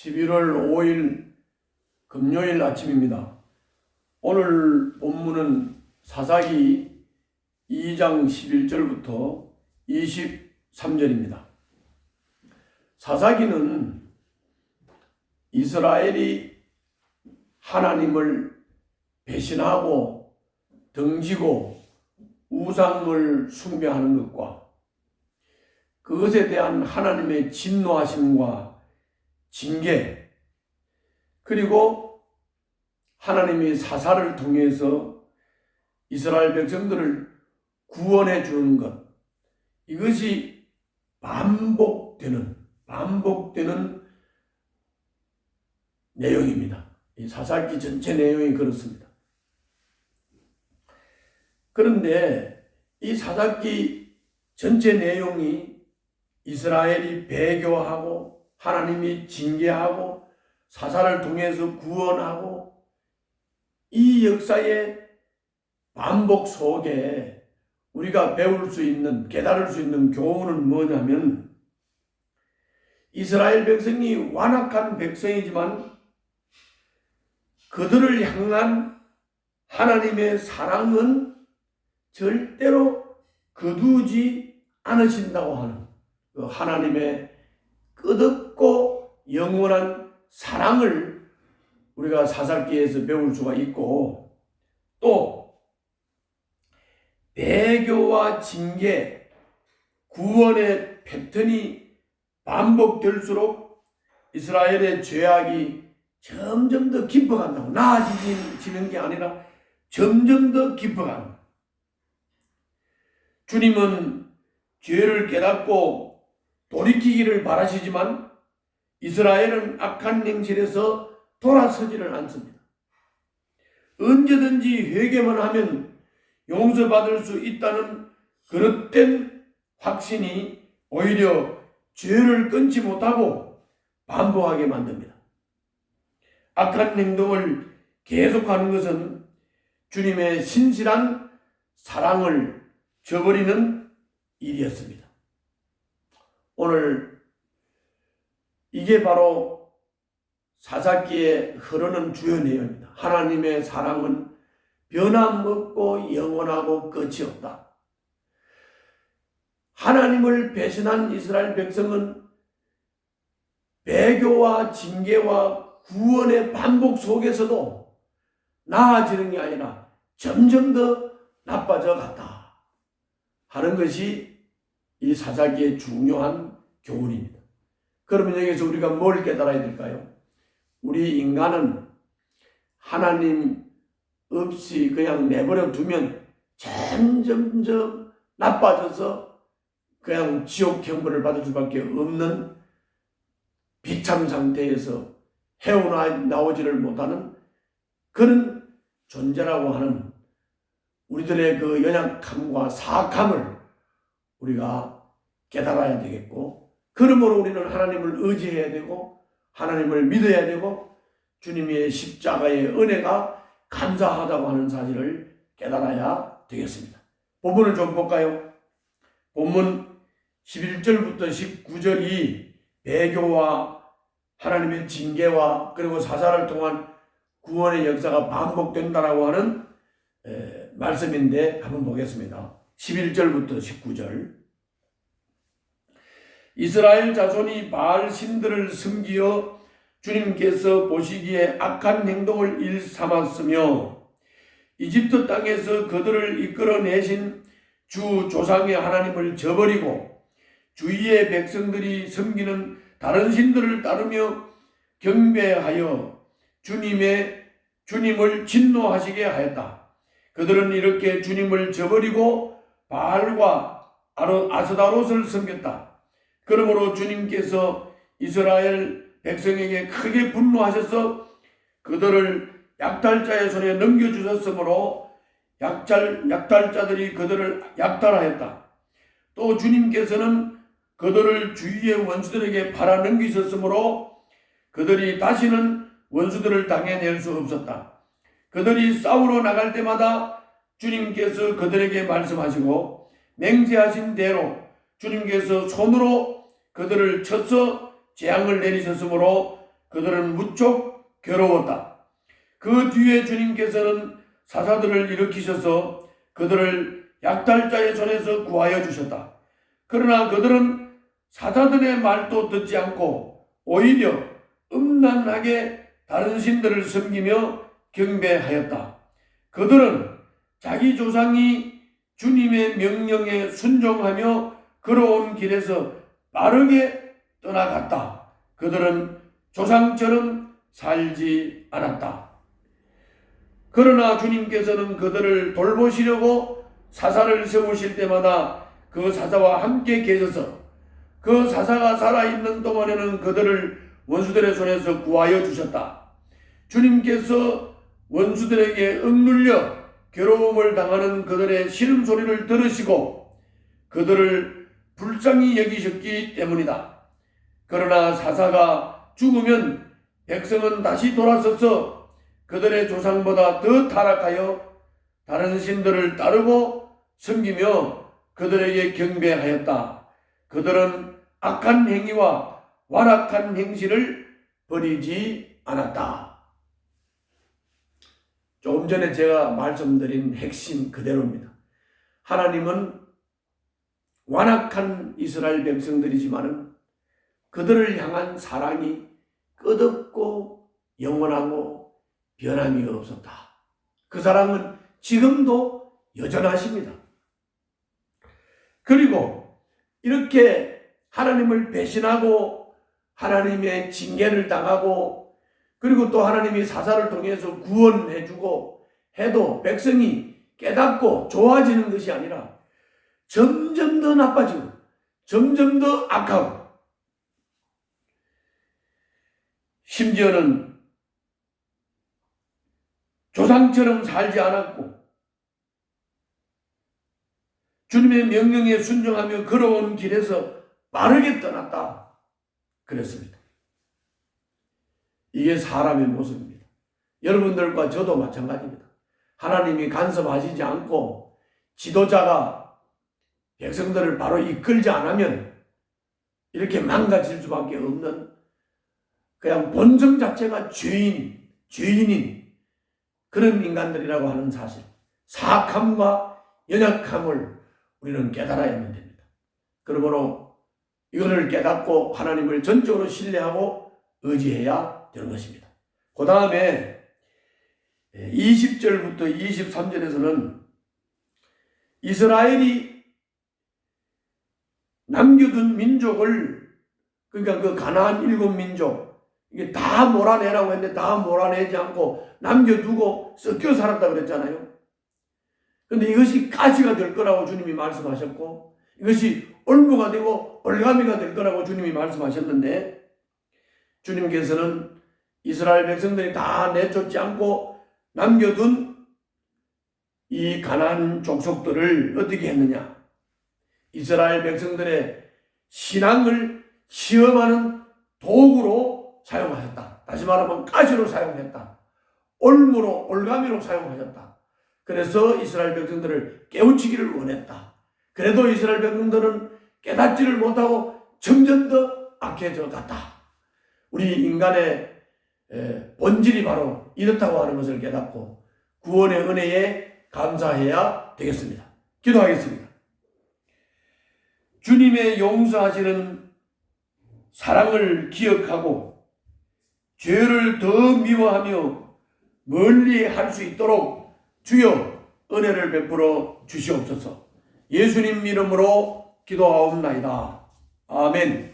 11월 5일 금요일 아침입니다. 오늘 본문은 사사기 2장 11절부터 23절입니다. 사사기는 이스라엘이 하나님을 배신하고 등지고 우상을 숭배하는 것과 그것에 대한 하나님의 진노하심과 징계, 그리고 하나님이 사사를 통해서 이스라엘 백성들을 구원해 주는 것, 이것이 반복되는 내용입니다. 이 사사기 전체 내용이 그렇습니다. 그런데 이 사사기 전체 내용이 이스라엘이 배교하고 하나님이 징계하고 사사를 통해서 구원하고 이 역사의 반복 속에 우리가 배울 수 있는, 깨달을 수 있는 교훈은 뭐냐면, 이스라엘 백성이 완악한 백성이지만 그들을 향한 하나님의 사랑은 절대로 거두지 않으신다고 하는 그 하나님의 끝없고 영원한 사랑을 우리가 사사기에서 배울 수가 있고, 또 배교와 징계, 구원의 패턴이 반복될수록 이스라엘의 죄악이 점점 더 깊어간다고, 나아지는 게 아니라 점점 더 깊어간다. 주님은 죄를 깨닫고 돌이키기를 바라시지만 이스라엘은 악한 행실에서 돌아서지를 않습니다. 언제든지 회개만 하면 용서받을 수 있다는 그릇된 확신이 오히려 죄를 끊지 못하고 반복하게 만듭니다. 악한 행동을 계속하는 것은 주님의 신실한 사랑을 저버리는 일이었습니다. 오늘 이게 바로 사사기에 흐르는 주요 내용입니다. 하나님의 사랑은 변함없고 영원하고 끝이 없다. 하나님을 배신한 이스라엘 백성은 배교와 징계와 구원의 반복 속에서도 나아지는 게 아니라 점점 더 나빠져 갔다 하는 것이 이 사사기의 중요한 교훈입니다. 그러면 여기서 우리가 뭘 깨달아야 될까요? 우리 인간은 하나님 없이 그냥 내버려 두면 점점 나빠져서 그냥 지옥 형벌을 받을 수밖에 없는 비참 상태에서 헤어나오지를 못하는 그런 존재라고 하는 우리들의 그 연약함과 사악함을 우리가 깨달아야 되겠고, 그러므로 우리는 하나님을 의지해야 되고 하나님을 믿어야 되고 주님의 십자가의 은혜가 감사하다고 하는 사실을 깨달아야 되겠습니다. 본문을 좀 볼까요? 본문 11절부터 19절이 배교와 하나님의 징계와 그리고 사사를 통한 구원의 역사가 반복된다라고 하는 말씀인데 한번 보겠습니다. 11절부터 19절. 이스라엘 자손이 바알 신들을 섬기어 주님께서 보시기에 악한 행동을 일삼았으며 이집트 땅에서 그들을 이끌어내신 주 조상의 하나님을 저버리고 주위의 백성들이 섬기는 다른 신들을 따르며 경배하여 주님을 진노하시게 하였다. 그들은 이렇게 주님을 저버리고 바알과 아스다롯을 섬겼다. 그러므로 주님께서 이스라엘 백성에게 크게 분노하셔서 그들을 약탈자의 손에 넘겨주셨으므로 약탈자들이 그들을 약탈하였다. 또 주님께서는 그들을 주위의 원수들에게 팔아넘기셨으므로 그들이 다시는 원수들을 당해낼 수 없었다. 그들이 싸우러 나갈 때마다 주님께서 그들에게 말씀하시고 맹세하신 대로 주님께서 손으로 그들을 쳐서 재앙을 내리셨으므로 그들은 무척 괴로웠다. 그 뒤에 주님께서는 사사들을 일으키셔서 그들을 약탈자의 손에서 구하여 주셨다. 그러나 그들은 사사들의 말도 듣지 않고 오히려 음란하게 다른 신들을 섬기며 경배하였다. 그들은 자기 조상이 주님의 명령에 순종하며 걸어온 길에서 빠르게 떠나갔다. 그들은 조상처럼 살지 않았다. 그러나 주님께서는 그들을 돌보시려고 사사를 세우실 때마다 그 사사와 함께 계셔서 그 사사가 살아있는 동안에는 그들을 원수들의 손에서 구하여 주셨다. 주님께서 원수들에게 억눌려 괴로움을 당하는 그들의 신음소리를 들으시고 그들을 불쌍히 여기셨기 때문이다. 그러나 사사가 죽으면 백성은 다시 돌아서서 그들의 조상보다 더 타락하여 다른 신들을 따르고 섬기며 그들에게 경배하였다. 그들은 악한 행위와 완악한 행실을 버리지 않았다. 조금 전에 제가 말씀드린 핵심 그대로입니다. 하나님은 완악한 이스라엘 백성들이지만 그들을 향한 사랑이 끝없고 영원하고 변함이 없었다. 그 사랑은 지금도 여전하십니다. 그리고 이렇게 하나님을 배신하고 하나님의 징계를 당하고 그리고 또 하나님이 사사를 통해서 구원해주고 해도 백성이 깨닫고 좋아지는 것이 아니라 점점 더 나빠지고 점점 더 악하고 심지어는 조상처럼 살지 않았고 주님의 명령에 순종하며 걸어온 길에서 빠르게 떠났다. 그랬습니다. 이게 사람의 모습입니다. 여러분들과 저도 마찬가지입니다. 하나님이 간섭하시지 않고 지도자가 백성들을 바로 이끌지 않으면 이렇게 망가질 수밖에 없는 그냥 본성 자체가 죄인인 그런 인간들이라고 하는 사실, 사악함과 연약함을 우리는 깨달아야만 됩니다. 그러므로 이것을 깨닫고 하나님을 전적으로 신뢰하고 의지해야 되는 것입니다. 그 다음에 20절부터 23절에서는 이스라엘이 남겨둔 민족을, 그러니까 그 가나안 7민족 이게 다 몰아내라고 했는데 다 몰아내지 않고 남겨두고 섞여 살았다 그랬잖아요. 그런데 이것이 가시가 될 거라고 주님이 말씀하셨고 이것이 올무가 되고 올가미가 될 거라고 주님이 말씀하셨는데 주님께서는 이스라엘 백성들이 다 내쫓지 않고 남겨둔 이 가나안 족속들을 어떻게 했느냐? 이스라엘 백성들의 신앙을 시험하는 도구로 사용하셨다. 다시 말하면 가시로 사용했다. 올무로 올가미로 사용하셨다. 그래서 이스라엘 백성들을 깨우치기를 원했다. 그래도 이스라엘 백성들은 깨닫지를 못하고 점점 더 악해져 갔다. 우리 인간의 본질이 바로 이렇다고 하는 것을 깨닫고 구원의 은혜에 감사해야 되겠습니다. 기도하겠습니다. 주님의 용서하시는 사랑을 기억하고 죄를 더 미워하며 멀리 할 수 있도록 주여 은혜를 베풀어 주시옵소서. 예수님 이름으로 기도하옵나이다. 아멘.